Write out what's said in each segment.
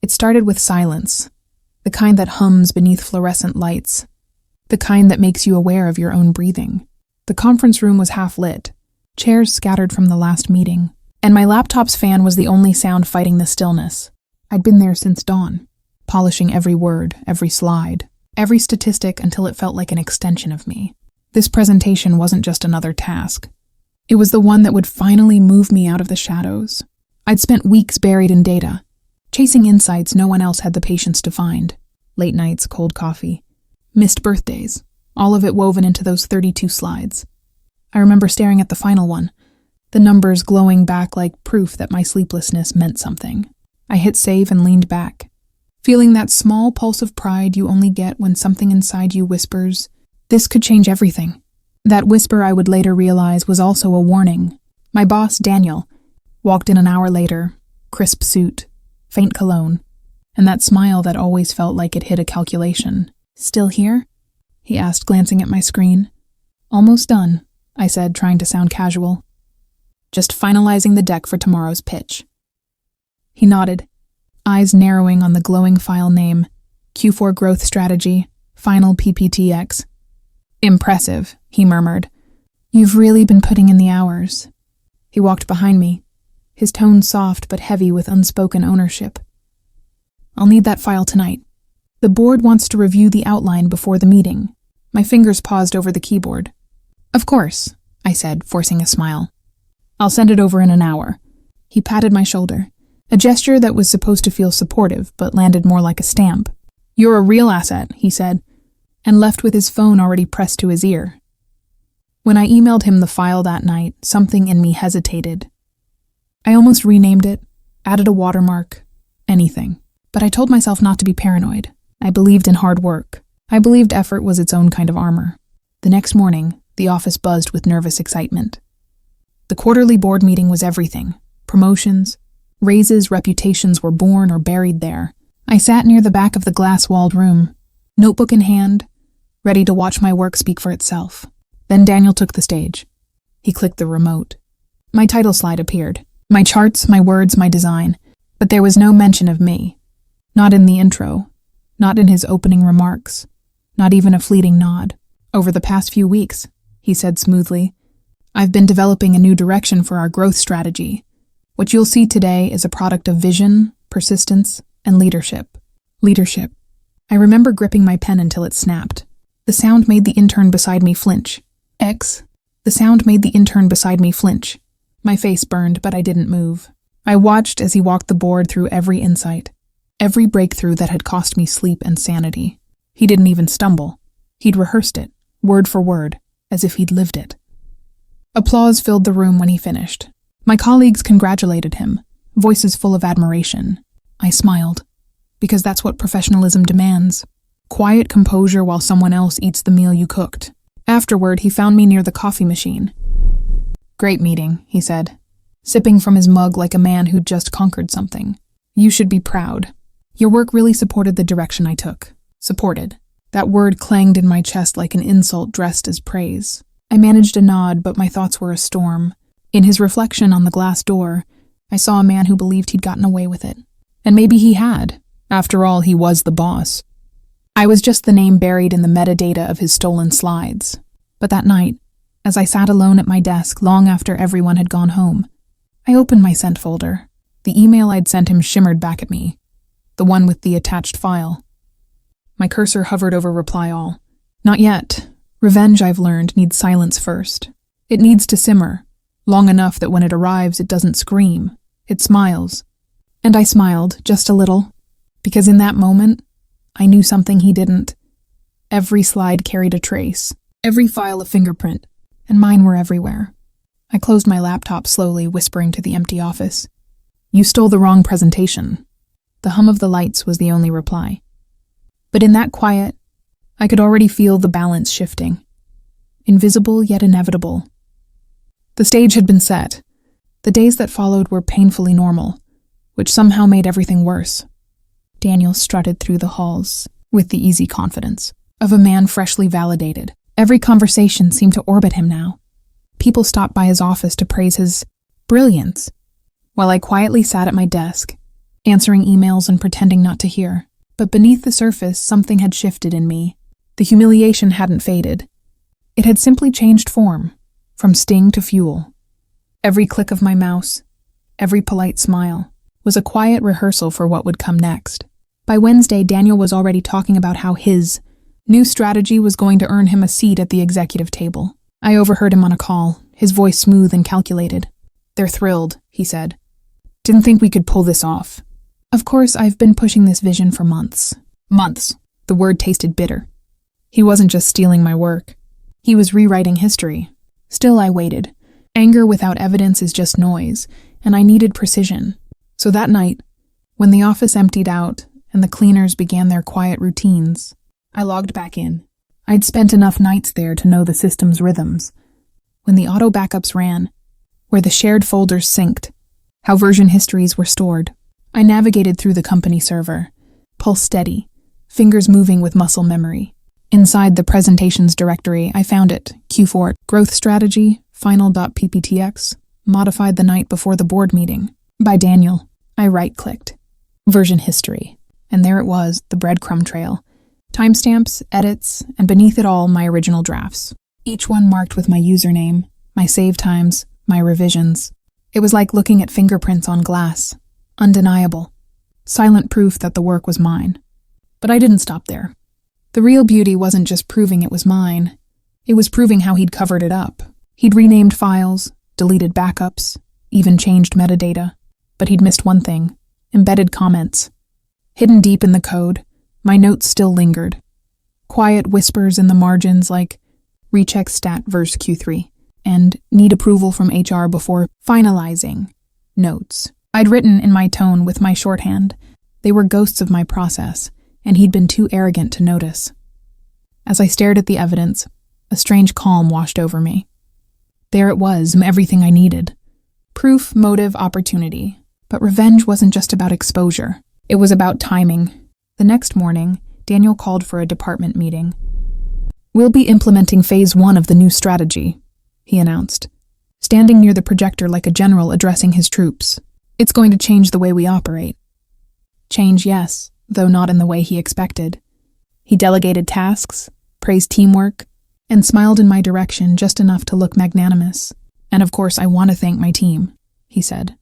It started with silence, the kind that hums beneath fluorescent lights, the kind that makes you aware of your own breathing. The conference room was half lit, chairs scattered from the last meeting, and my laptop's fan was the only sound fighting the stillness. I'd been there since dawn, polishing every word, every slide, every statistic until it felt like an extension of me. This presentation wasn't just another task. It was the one that would finally move me out of the shadows. I'd spent weeks buried in data, chasing insights no one else had the patience to find. Late nights, cold coffee, missed birthdays, all of it woven into those 32 slides. I remember staring at the final one, the numbers glowing back like proof that my sleeplessness meant something. I hit save and leaned back, feeling that small pulse of pride you only get when something inside you whispers, "This could change everything." That whisper, I would later realize, was also a warning. My boss, Daniel, walked in an hour later, crisp suit, faint cologne, and that smile that always felt like it hid a calculation. "Still here?" he asked, glancing at my screen. "Almost done," I said, trying to sound casual. "Just finalizing the deck for tomorrow's pitch." He nodded, eyes narrowing on the glowing file name, Q4 Growth Strategy, Final PPTX. "Impressive," he murmured. "You've really been putting in the hours." He walked behind me, his tone soft but heavy with unspoken ownership. "I'll need that file tonight. The board wants to review the outline before the meeting." My fingers paused over the keyboard. "Of course," I said, forcing a smile. "I'll send it over in an hour." He patted my shoulder, a gesture that was supposed to feel supportive but landed more like a stamp. "You're a real asset," he said, and left with his phone already pressed to his ear. When I emailed him the file that night, something in me hesitated. I almost renamed it, added a watermark, anything. But I told myself not to be paranoid. I believed in hard work. I believed effort was its own kind of armor. The next morning, the office buzzed with nervous excitement. The quarterly board meeting was everything. Promotions, raises, reputations were born or buried there. I sat near the back of the glass-walled room, notebook in hand, ready to watch my work speak for itself. Then Daniel took the stage. He clicked the remote. My title slide appeared. My charts, my words, my design. But there was no mention of me. Not in the intro. Not in his opening remarks. Not even a fleeting nod. "Over the past few weeks," he said smoothly, "I've been developing a new direction for our growth strategy. What you'll see today is a product of vision, persistence, and leadership." Leadership. I remember gripping my pen until it snapped. The sound made the intern beside me flinch. The sound made the intern beside me flinch. My face burned, but I didn't move. I watched as he walked the board through every insight, every breakthrough that had cost me sleep and sanity. He didn't even stumble. He'd rehearsed it, word for word, as if he'd lived it. Applause filled the room when he finished. My colleagues congratulated him, voices full of admiration. I smiled, because that's what professionalism demands. Quiet composure while someone else eats the meal you cooked. Afterward, he found me near the coffee machine. "Great meeting," he said, sipping from his mug like a man who'd just conquered something. "You should be proud. Your work really supported the direction I took." Supported. That word clanged in my chest like an insult dressed as praise. I managed a nod, but my thoughts were a storm. In his reflection on the glass door, I saw a man who believed he'd gotten away with it. And maybe he had. After all, he was the boss. I was just the name buried in the metadata of his stolen slides. But that night, as I sat alone at my desk long after everyone had gone home, I opened my sent folder. The email I'd sent him shimmered back at me, the one with the attached file. My cursor hovered over reply all. Not yet. Revenge, I've learned, needs silence first. It needs to simmer, long enough that when it arrives it doesn't scream, it smiles. And I smiled, just a little, because in that moment, I knew something he didn't. Every slide carried a trace, every file a fingerprint, and mine were everywhere. I closed my laptop slowly, whispering to the empty office. "You stole the wrong presentation." The hum of the lights was the only reply. But in that quiet, I could already feel the balance shifting. Invisible yet inevitable. The stage had been set. The days that followed were painfully normal, which somehow made everything worse. Daniel strutted through the halls with the easy confidence of a man freshly validated. Every conversation seemed to orbit him now. People stopped by his office to praise his brilliance, while I quietly sat at my desk, answering emails and pretending not to hear. But beneath the surface, something had shifted in me. The humiliation hadn't faded. It had simply changed form, from sting to fuel. Every click of my mouse, every polite smile, was a quiet rehearsal for what would come next. By Wednesday, Daniel was already talking about how his new strategy was going to earn him a seat at the executive table. I overheard him on a call, his voice smooth and calculated. "They're thrilled," he said. "Didn't think we could pull this off." Of course, I've been pushing this vision for months. Months. The word tasted bitter. He wasn't just stealing my work. He was rewriting history. Still, I waited. Anger without evidence is just noise, and I needed precision. So that night, when the office emptied out and the cleaners began their quiet routines, I logged back in. I'd spent enough nights there to know the system's rhythms. When the auto backups ran, where the shared folders synced, how version histories were stored. I navigated through the company server, pulse steady, fingers moving with muscle memory. Inside the presentations directory, I found it, Q4, growth strategy, final.pptx, modified the night before the board meeting. By Daniel. I right-clicked. Version history. And there it was, the breadcrumb trail. Timestamps, edits, and beneath it all, my original drafts. Each one marked with my username, my save times, my revisions. It was like looking at fingerprints on glass. Undeniable. Silent proof that the work was mine. But I didn't stop there. The real beauty wasn't just proving it was mine. It was proving how he'd covered it up. He'd renamed files, deleted backups, even changed metadata. But he'd missed one thing: embedded comments. Hidden deep in the code, my notes still lingered. Quiet whispers in the margins like, recheck stat verse Q3, and need approval from HR before finalizing notes. I'd written in my tone with my shorthand. They were ghosts of my process, and he'd been too arrogant to notice. As I stared at the evidence, a strange calm washed over me. There it was, everything I needed. Proof, motive, opportunity. But revenge wasn't just about exposure. It was about timing. The next morning, Daniel called for a department meeting. "We'll be implementing phase 1 of the new strategy," he announced, standing near the projector like a general addressing his troops. "It's going to change the way we operate." Change, yes, though not in the way he expected. He delegated tasks, praised teamwork, and smiled in my direction just enough to look magnanimous. "And of course, I want to thank my team," he said.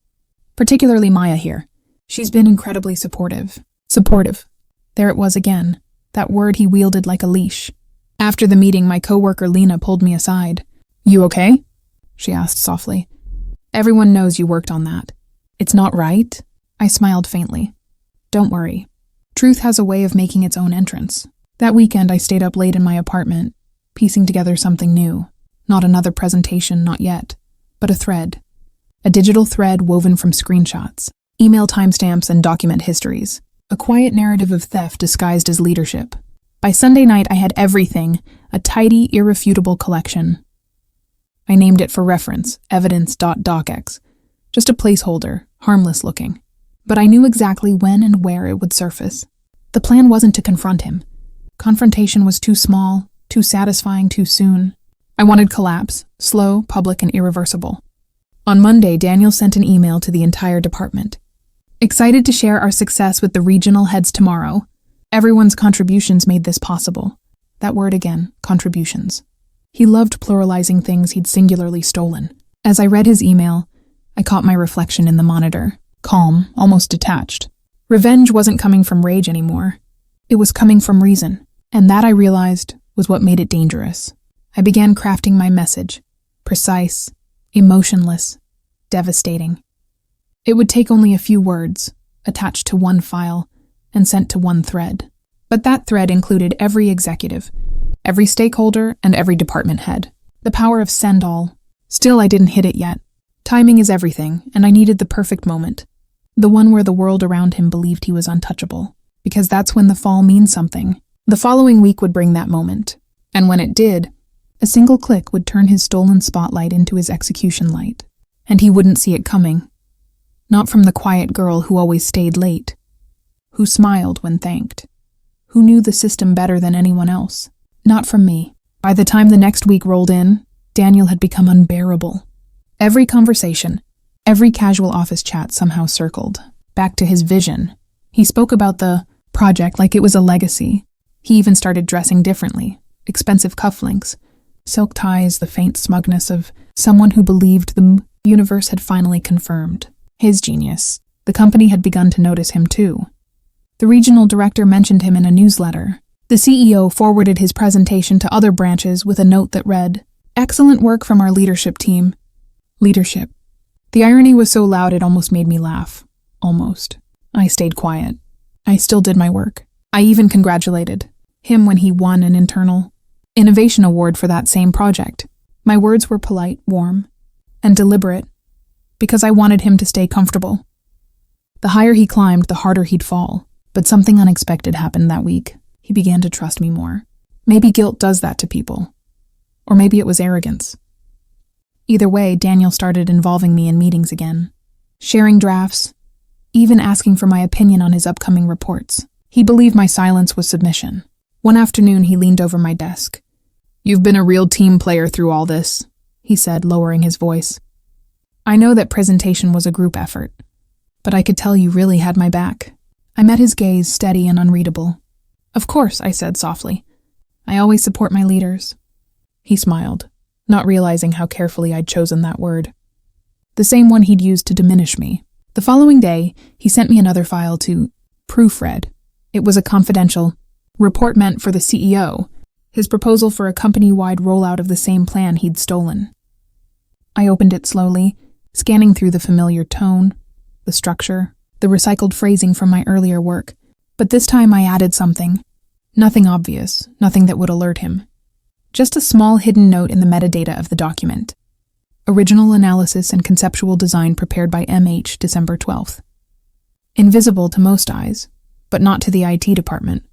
"Particularly Maya here. She's been incredibly supportive." Supportive. There it was again, that word he wielded like a leash. After the meeting, my coworker Lena pulled me aside. "You okay?" she asked softly. "Everyone knows you worked on that." "It's not right?" I smiled faintly. "Don't worry. Truth has a way of making its own entrance." That weekend, I stayed up late in my apartment, piecing together something new. Not another presentation, not yet, but a thread. A digital thread woven from screenshots, email timestamps, and document histories. A quiet narrative of theft disguised as leadership. By Sunday night, I had everything, a tidy, irrefutable collection. I named it for reference, evidence.docx. Just a placeholder, harmless looking. But I knew exactly when and where it would surface. The plan wasn't to confront him. Confrontation was too small, too satisfying too soon. I wanted collapse, slow, public, and irreversible. On Monday, Daniel sent an email to the entire department. "Excited to share our success with the regional heads tomorrow. Everyone's contributions made this possible." That word again, contributions. He loved pluralizing things he'd singularly stolen. As I read his email, I caught my reflection in the monitor. Calm, almost detached. Revenge wasn't coming from rage anymore. It was coming from reason, and that I realized was what made it dangerous. I began crafting my message. Precise, emotionless, devastating. It would take only a few words, attached to one file, and sent to one thread. But that thread included every executive, every stakeholder, and every department head. The power of send all. Still, I didn't hit it yet. Timing is everything, and I needed the perfect moment. The one where the world around him believed he was untouchable. Because that's when the fall means something. The following week would bring that moment. And when it did, a single click would turn his stolen spotlight into his execution light. And he wouldn't see it coming. Not from the quiet girl who always stayed late, who smiled when thanked, who knew the system better than anyone else. Not from me. By the time the next week rolled in, Daniel had become unbearable. Every conversation, every casual office chat somehow circled. back to his vision. He spoke about the project like it was a legacy. He even started dressing differently. Expensive cufflinks, silk ties, the faint smugness of someone who believed the universe had finally confirmed his genius. The company had begun to notice him too. The regional director mentioned him in a newsletter. The CEO forwarded his presentation to other branches with a note that read, "Excellent work from our leadership team." Leadership. The irony was so loud it almost made me laugh. Almost. I stayed quiet. I still did my work. I even congratulated him when he won an internal innovation award for that same project. My words were polite, warm, and deliberate, because I wanted him to stay comfortable. The higher he climbed, the harder he'd fall. But something unexpected happened that week. He began to trust me more. Maybe guilt does that to people. Or maybe it was arrogance. Either way, Daniel started involving me in meetings again, sharing drafts, even asking for my opinion on his upcoming reports. He believed my silence was submission. One afternoon, he leaned over my desk. "You've been a real team player through all this," he said, lowering his voice. "I know that presentation was a group effort, but I could tell you really had my back." I met his gaze, steady and unreadable. "Of course," I said softly. "I always support my leaders." He smiled, not realizing how carefully I'd chosen that word. The same one he'd used to diminish me. The following day, he sent me another file to proofread. It was a confidential report meant for the CEO, his proposal for a company-wide rollout of the same plan he'd stolen. I opened it slowly, scanning through the familiar tone, the structure, the recycled phrasing from my earlier work. But this time I added something. Nothing obvious, nothing that would alert him. Just a small hidden note in the metadata of the document. Original analysis and conceptual design prepared by MH, December 12th. Invisible to most eyes, but not to the IT department,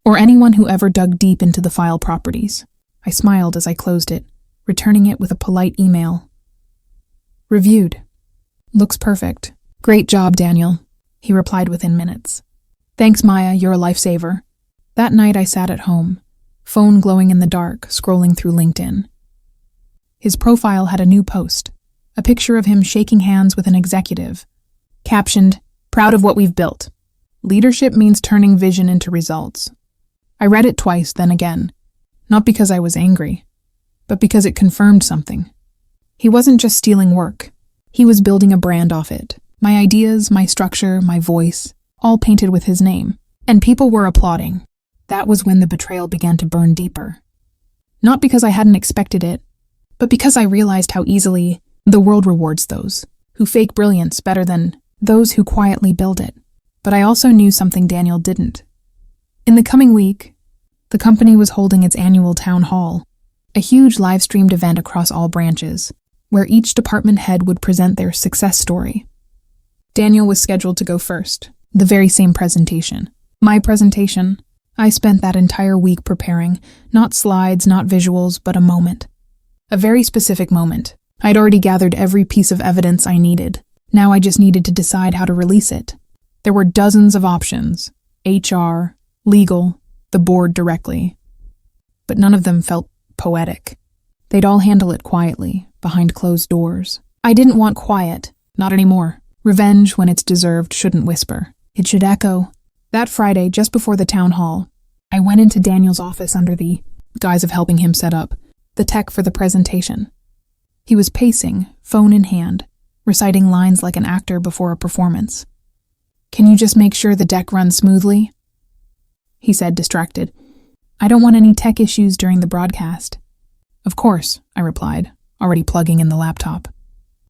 or anyone who ever dug deep into the file properties. I smiled as I closed it, returning it with a polite email. Reviewed. Looks perfect. Great job, Daniel, he replied within minutes. Thanks, Maya, you're a lifesaver. That night I sat at home, phone glowing in the dark, scrolling through LinkedIn. His profile had a new post, a picture of him shaking hands with an executive, captioned, "Proud of what we've built. Leadership means turning vision into results." I read it twice, then again, not because I was angry, but because it confirmed something. He wasn't just stealing work. He was building a brand off it. My ideas, my structure, my voice, all painted with his name. And people were applauding. That was when the betrayal began to burn deeper. Not because I hadn't expected it, but because I realized how easily the world rewards those who fake brilliance better than those who quietly build it. But I also knew something Daniel didn't. In the coming week, the company was holding its annual town hall, a huge live-streamed event across all branches, where each department head would present their success story. Daniel was scheduled to go first, the very same presentation. My presentation. I spent that entire week preparing, not slides, not visuals, but a moment. A very specific moment. I'd already gathered every piece of evidence I needed. Now I just needed to decide how to release it. There were dozens of options. HR, legal, the board directly. But none of them felt poetic. They'd all handle it quietly, behind closed doors. I didn't want quiet, not anymore. Revenge, when it's deserved, shouldn't whisper. It should echo. That Friday, just before the town hall, I went into Daniel's office under the guise of helping him set up the tech for the presentation. He was pacing, phone in hand, reciting lines like an actor before a performance. "Can you just make sure the deck runs smoothly?" he said, distracted. "I don't want any tech issues during the broadcast." "Of course," I replied, already plugging in the laptop.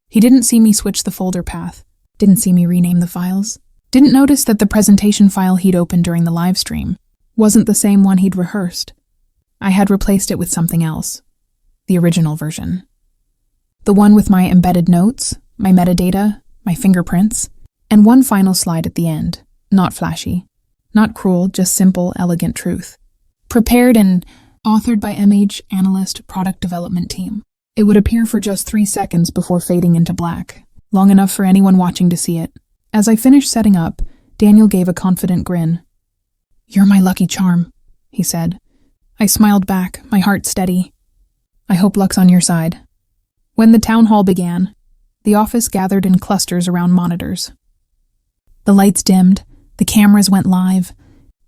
He didn't see me switch the folder path, didn't see me rename the files, didn't notice that the presentation file he'd opened during the live stream wasn't the same one he'd rehearsed. I had replaced it with something else, the original version. The one with my embedded notes, my metadata, my fingerprints, and one final slide at the end, not flashy, not cruel, just simple, elegant truth. Prepared and authored by MH Analyst Product Development Team. It would appear for just 3 seconds before fading into black, long enough for anyone watching to see it. As I finished setting up, Daniel gave a confident grin. "You're my lucky charm," he said. I smiled back, my heart steady. "I hope luck's on your side." When the town hall began, the office gathered in clusters around monitors. The lights dimmed, the cameras went live,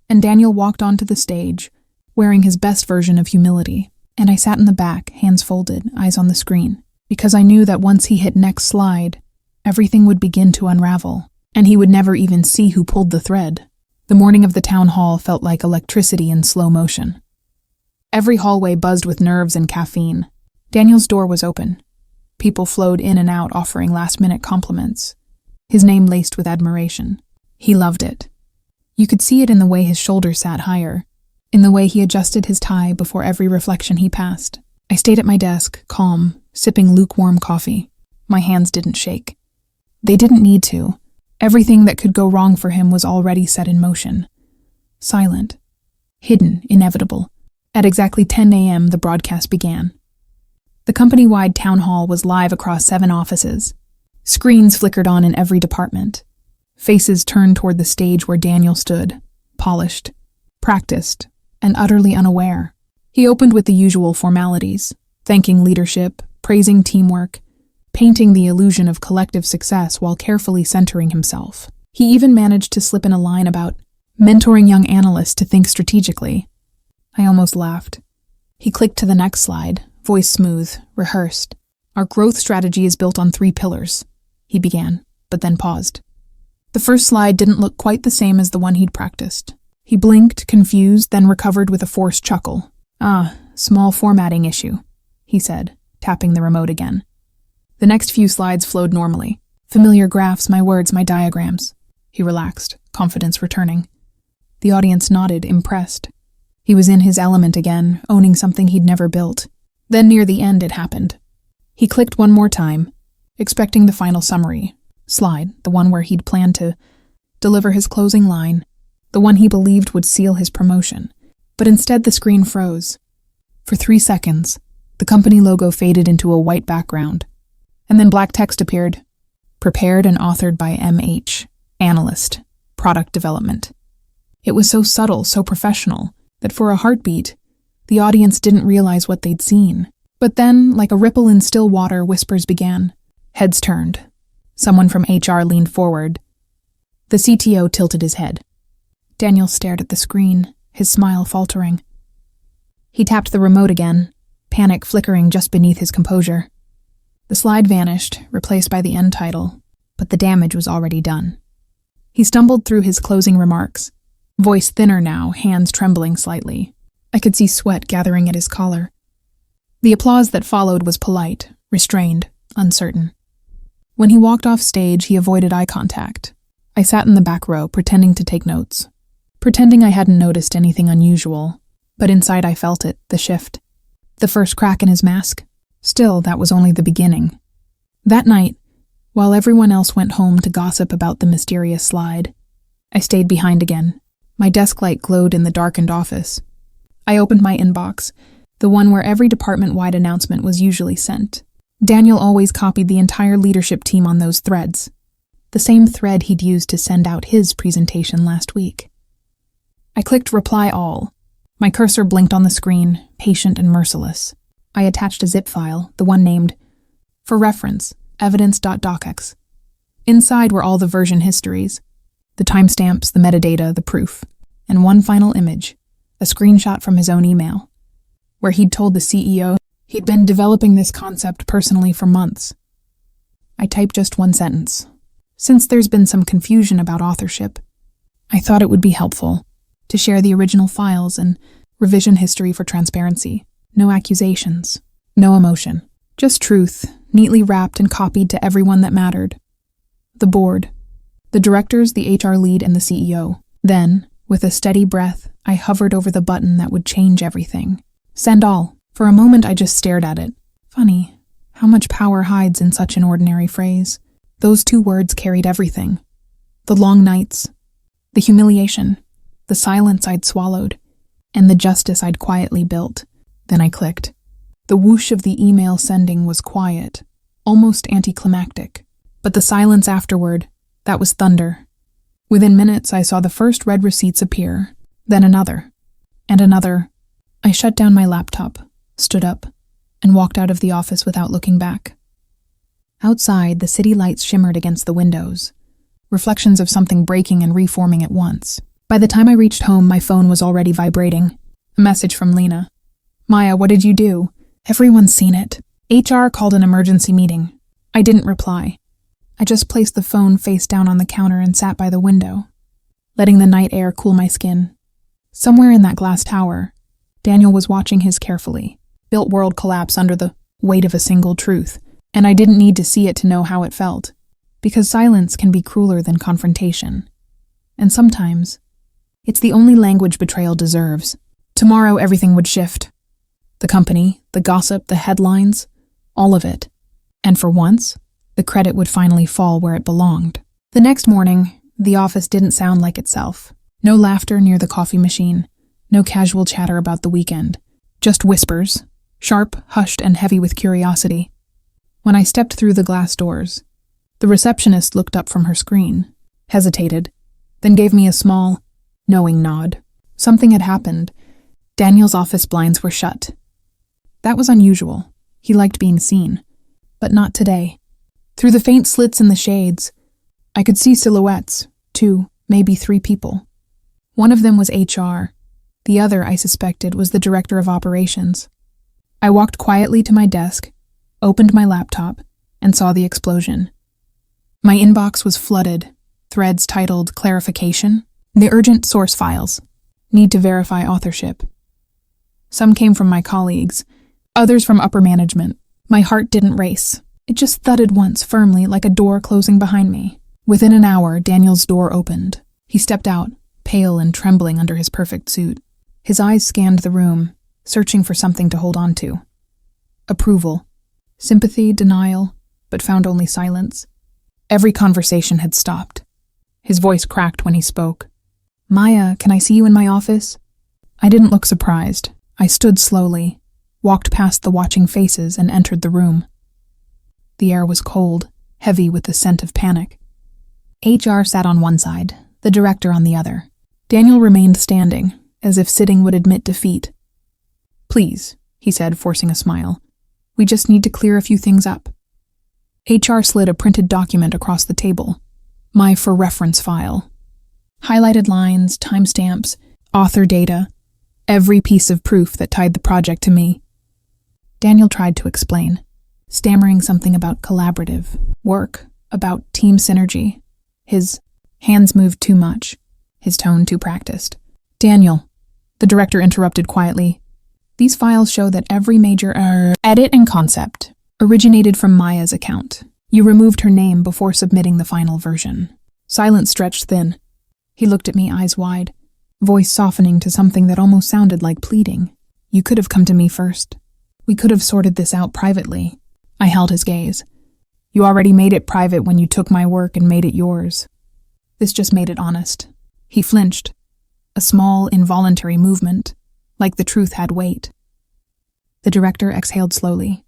and Daniel walked onto the stage, wearing his best version of humility. And I sat in the back, hands folded, eyes on the screen, because I knew that once he hit next slide, everything would begin to unravel, and he would never even see who pulled the thread. The morning of the town hall felt like electricity in slow motion. Every hallway buzzed with nerves and caffeine. Daniel's door was open. People flowed in and out offering last-minute compliments, his name laced with admiration. He loved it. You could see it in the way his shoulders sat higher, in the way he adjusted his tie before every reflection he passed. I stayed at my desk, calm, sipping lukewarm coffee. My hands didn't shake. They didn't need to. Everything that could go wrong for him was already set in motion. Silent. Hidden, inevitable. At exactly 10 a.m., the broadcast began. The company-wide town hall was live across 7 offices. Screens flickered on in every department. Faces turned toward the stage where Daniel stood, polished, practiced, and utterly unaware. He opened with the usual formalities, thanking leadership, praising teamwork, painting the illusion of collective success while carefully centering himself. He even managed to slip in a line about mentoring young analysts to think strategically. I almost laughed. He clicked to the next slide, voice smooth, rehearsed. Our growth strategy is built on 3 pillars, he began, but then paused. The first slide didn't look quite the same as the one he'd practiced. He blinked, confused, then recovered with a forced chuckle. Small formatting issue, he said, tapping the remote again. The next few slides flowed normally. Familiar graphs, my words, my diagrams. He relaxed, confidence returning. The audience nodded, impressed. He was in his element again, owning something he'd never built. Then near the end it happened. He clicked one more time, expecting the final summary. Slide, the one where he'd planned to deliver his closing line, the one he believed would seal his promotion. But instead the screen froze. For 3 seconds, the company logo faded into a white background. And then black text appeared. Prepared and authored by M.H., Analyst, Product Development. It was so subtle, so professional, that for a heartbeat, the audience didn't realize what they'd seen. But then, like a ripple in still water, whispers began. Heads turned. Someone from HR leaned forward. The CTO tilted his head. Daniel stared at the screen, his smile faltering. He tapped the remote again, panic flickering just beneath his composure. The slide vanished, replaced by the end title, but the damage was already done. He stumbled through his closing remarks, voice thinner now, hands trembling slightly. I could see sweat gathering at his collar. The applause that followed was polite, restrained, uncertain. When he walked off stage, he avoided eye contact. I sat in the back row, pretending to take notes, pretending I hadn't noticed anything unusual, but inside I felt it, the shift. The first crack in his mask. Still, that was only the beginning. That night, while everyone else went home to gossip about the mysterious slide, I stayed behind again. My desk light glowed in the darkened office. I opened my inbox, the one where every department-wide announcement was usually sent. Daniel always copied the entire leadership team on those threads, the same thread he'd used to send out his presentation last week. I clicked Reply All. My cursor blinked on the screen, patient and merciless. I attached a zip file, the one named, for reference, evidence.docx. Inside were all the version histories, the timestamps, the metadata, the proof, and one final image, a screenshot from his own email, where he'd told the CEO he'd been developing this concept personally for months. I typed just one sentence. Since there's been some confusion about authorship, I thought it would be helpful to share the original files and revision history for transparency. No accusations, no emotion, just truth, neatly wrapped and copied to everyone that mattered. The board, the directors, the HR lead, and the CEO. Then, with a steady breath, I hovered over the button that would change everything. Send all. For a moment, I just stared at it. Funny, how much power hides in such an ordinary phrase. Those 2 words carried everything. The long nights, the humiliation, the silence I'd swallowed, and the justice I'd quietly built. Then I clicked. The whoosh of the email sending was quiet, almost anticlimactic. But the silence afterward, that was thunder. Within minutes, I saw the first red receipts appear, then another, and another. I shut down my laptop, stood up, and walked out of the office without looking back. Outside, the city lights shimmered against the windows. reflections of something breaking and reforming at once. By the time I reached home, my phone was already vibrating. A message from Lena. Maya, what did you do? Everyone's seen it. HR called an emergency meeting. I didn't reply. I just placed the phone face down on the counter and sat by the window, letting the night air cool my skin. Somewhere in that glass tower, Daniel was watching his carefully built world collapse under the weight of a single truth, and I didn't need to see it to know how it felt, because silence can be crueler than confrontation. And sometimes, it's the only language betrayal deserves. Tomorrow everything would shift. The company, the gossip, the headlines, all of it. And for once, the credit would finally fall where it belonged. The next morning, the office didn't sound like itself. No laughter near the coffee machine, no casual chatter about the weekend, just whispers, sharp, hushed, and heavy with curiosity. When I stepped through the glass doors, the receptionist looked up from her screen, hesitated, then gave me a small, knowing nod. Something had happened. Daniel's office blinds were shut. That was unusual. He liked being seen. But not today. Through the faint slits in the shades, I could see silhouettes, 2, maybe 3 people. One of them was HR. The other, I suspected, was the director of operations. I walked quietly to my desk, opened my laptop, and saw the explosion. My inbox was flooded, threads titled Clarification, the urgent source files, need to verify authorship. Some came from my colleagues, others from upper management. My heart didn't race. It just thudded once firmly like a door closing behind me. Within an hour, Daniel's door opened. He stepped out, pale and trembling under his perfect suit. His eyes scanned the room, searching for something to hold on to. Approval, sympathy, denial, but found only silence. Every conversation had stopped. His voice cracked when he spoke. Maya, can I see you in my office? I didn't look surprised. I stood slowly, walked past the watching faces, and entered the room. The air was cold, heavy with the scent of panic. HR sat on one side, the director on the other. Daniel remained standing, as if sitting would admit defeat. Please, he said, forcing a smile. We just need to clear a few things up. HR slid a printed document across the table. My for reference file. Highlighted lines, timestamps, author data, every piece of proof that tied the project to me. Daniel tried to explain, stammering something about collaborative work, about team synergy. His hands moved too much, his tone too practiced. Daniel, the director interrupted quietly. These files show that every major edit and concept originated from Maya's account. You removed her name before submitting the final version. Silence stretched thin. He looked at me, eyes wide, voice softening to something that almost sounded like pleading. You could have come to me first. We could have sorted this out privately. I held his gaze. You already made it private when you took my work and made it yours. This just made it honest. He flinched. A small, involuntary movement, like the truth had weight. The director exhaled slowly.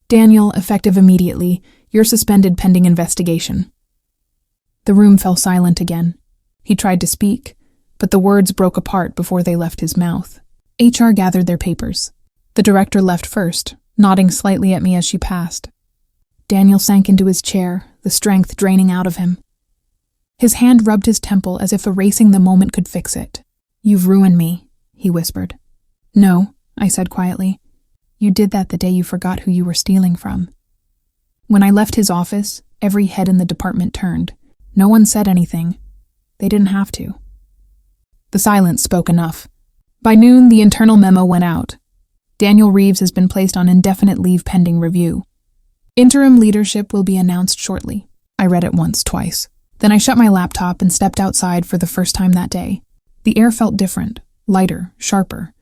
Daniel, effective immediately. You're suspended pending investigation. The room fell silent again. He tried to speak, but the words broke apart before they left his mouth. HR gathered their papers. The director left first, nodding slightly at me as she passed. Daniel sank into his chair, the strength draining out of him. His hand rubbed his temple as if erasing the moment could fix it. You've ruined me, he whispered. No, I said quietly. You did that the day you forgot who you were stealing from. When I left his office, every head in the department turned. No one said anything. They didn't have to. The silence spoke enough. By noon, the internal memo went out. Daniel Reeves has been placed on indefinite leave pending review. Interim leadership will be announced shortly. I read it once, twice. Then I shut my laptop and stepped outside for the first time that day. The air felt different, lighter, sharper.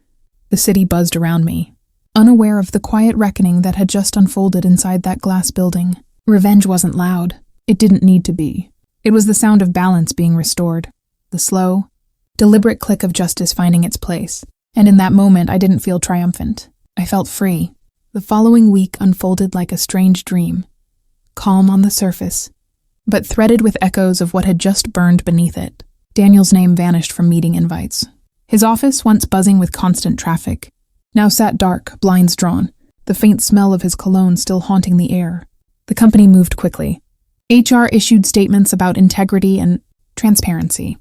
The city buzzed around me, unaware of the quiet reckoning that had just unfolded inside that glass building. Revenge wasn't loud. It didn't need to be. It was the sound of balance being restored, the slow, deliberate click of justice finding its place. And in that moment, I didn't feel triumphant. I felt free. The following week unfolded like a strange dream, calm on the surface, but threaded with echoes of what had just burned beneath it. Daniel's name vanished from meeting invites. His office, once buzzing with constant traffic, now sat dark, blinds drawn, the faint smell of his cologne still haunting the air. The company moved quickly. HR issued statements about integrity and transparency.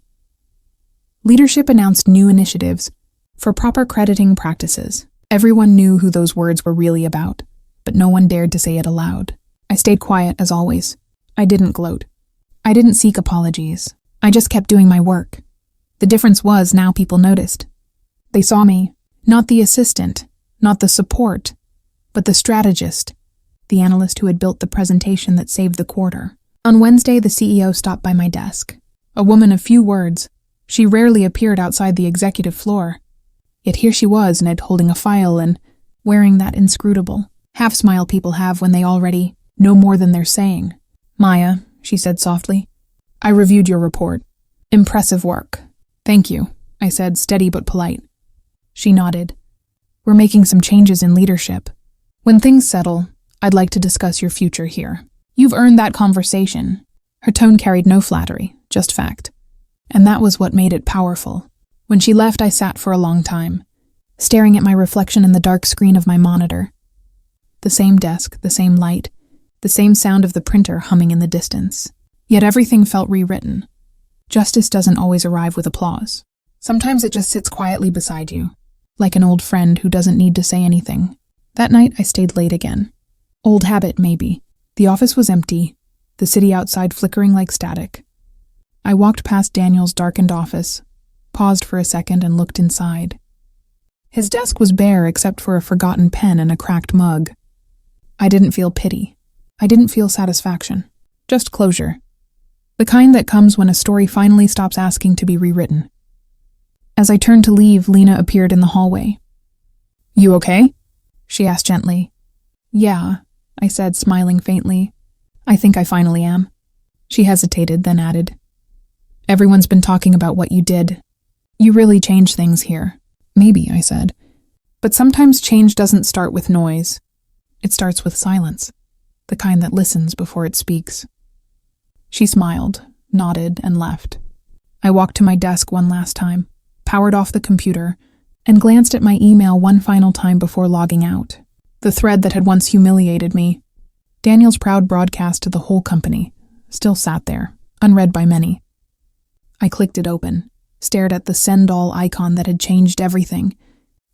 Leadership announced new initiatives for proper crediting practices. Everyone knew who those words were really about, but no one dared to say it aloud. I stayed quiet, as always. I didn't gloat. I didn't seek apologies. I just kept doing my work. The difference was now people noticed. They saw me, not the assistant, not the support, but the strategist, the analyst who had built the presentation that saved the quarter. On Wednesday, the CEO stopped by my desk. A woman of few words. She rarely appeared outside the executive floor. Yet here she was, Ned, holding a file and wearing that inscrutable half-smile people have when they already know more than they're saying. "Maya," she said softly, "I reviewed your report. Impressive work." "Thank you," I said, steady but polite. She nodded. "We're making some changes in leadership. When things settle, I'd like to discuss your future here. You've earned that conversation." Her tone carried no flattery, just fact. And that was what made it powerful. When she left, I sat for a long time, staring at my reflection in the dark screen of my monitor. The same desk, the same light, the same sound of the printer humming in the distance. Yet everything felt rewritten. Justice doesn't always arrive with applause. Sometimes it just sits quietly beside you, like an old friend who doesn't need to say anything. That night, I stayed late again. Old habit, maybe. The office was empty, the city outside flickering like static. I walked past Daniel's darkened office, paused for a second and looked inside. His desk was bare except for a forgotten pen and a cracked mug. I didn't feel pity. I didn't feel satisfaction. Just closure. The kind that comes when a story finally stops asking to be rewritten. As I turned to leave, Lena appeared in the hallway. "You okay?" she asked gently. "Yeah," I said, smiling faintly. "I think I finally am." She hesitated, then added, "Everyone's been talking about what you did. You really changed things here." "Maybe," I said. "But sometimes change doesn't start with noise. It starts with silence, the kind that listens before it speaks." She smiled, nodded, and left. I walked to my desk one last time, powered off the computer, and glanced at my email one final time before logging out. The thread that had once humiliated me, Daniel's proud broadcast to the whole company, still sat there, unread by many. I clicked it open, stared at the send all icon that had changed everything,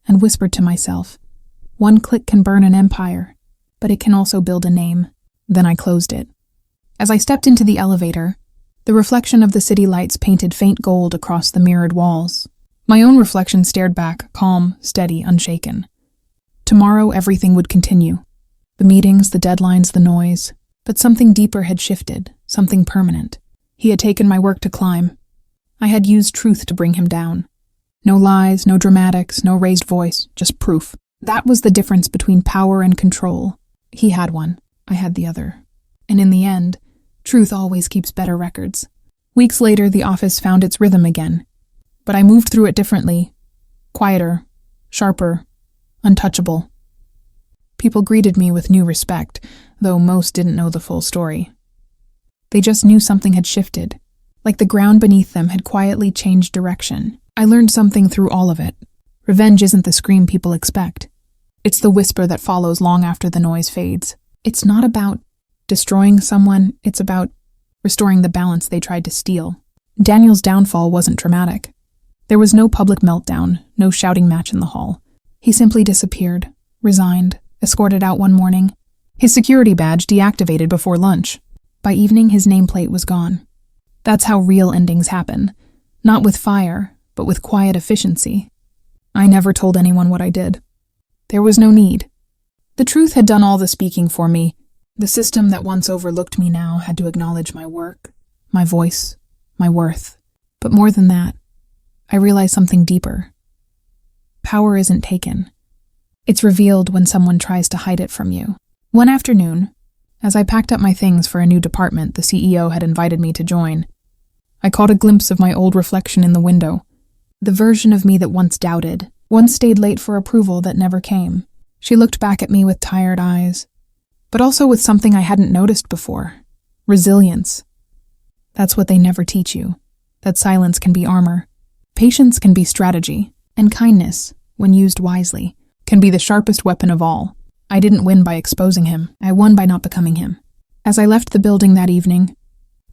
and whispered to myself, "One click can burn an empire, but it can also build a name." Then I closed it. As I stepped into the elevator, the reflection of the city lights painted faint gold across the mirrored walls. My own reflection stared back, calm, steady, unshaken. Tomorrow everything would continue. The meetings, the deadlines, the noise. But something deeper had shifted, something permanent. He had taken my work to climb. I had used truth to bring him down. No lies, no dramatics, no raised voice, just proof. That was the difference between power and control. He had one, I had the other. And in the end, truth always keeps better records. Weeks later, the office found its rhythm again. But I moved through it differently. Quieter, sharper, untouchable. People greeted me with new respect, though most didn't know the full story. They just knew something had shifted, like the ground beneath them had quietly changed direction. I learned something through all of it. Revenge isn't the scream people expect. It's the whisper that follows long after the noise fades. It's not about destroying someone, it's about restoring the balance they tried to steal. Daniel's downfall wasn't dramatic. There was no public meltdown, no shouting match in the hall. He simply disappeared, resigned, escorted out one morning. His security badge deactivated before lunch. By evening, his nameplate was gone. That's how real endings happen. Not with fire, but with quiet efficiency. I never told anyone what I did. There was no need. The truth had done all the speaking for me. The system that once overlooked me now had to acknowledge my work, my voice, my worth. But more than that, I realized something deeper. Power isn't taken. It's revealed when someone tries to hide it from you. One afternoon, as I packed up my things for a new department the CEO had invited me to join, I caught a glimpse of my old reflection in the window. The version of me that once doubted, once stayed late for approval that never came. She looked back at me with tired eyes, but also with something I hadn't noticed before. Resilience. That's what they never teach you. That silence can be armor. Patience can be strategy. And kindness, when used wisely, can be the sharpest weapon of all. I didn't win by exposing him. I won by not becoming him. As I left the building that evening,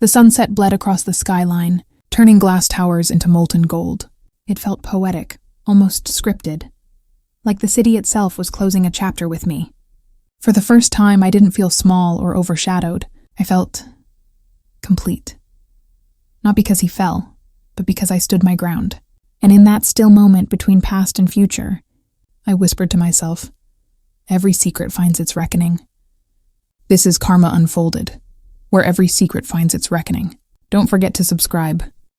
the sunset bled across the skyline, turning glass towers into molten gold. It felt poetic, almost scripted, like the city itself was closing a chapter with me. For the first time, I didn't feel small or overshadowed. I felt complete. Not because he fell, but because I stood my ground. And in that still moment between past and future, I whispered to myself, every secret finds its reckoning. This is Karma Unfolded, where every secret finds its reckoning. Don't forget to subscribe.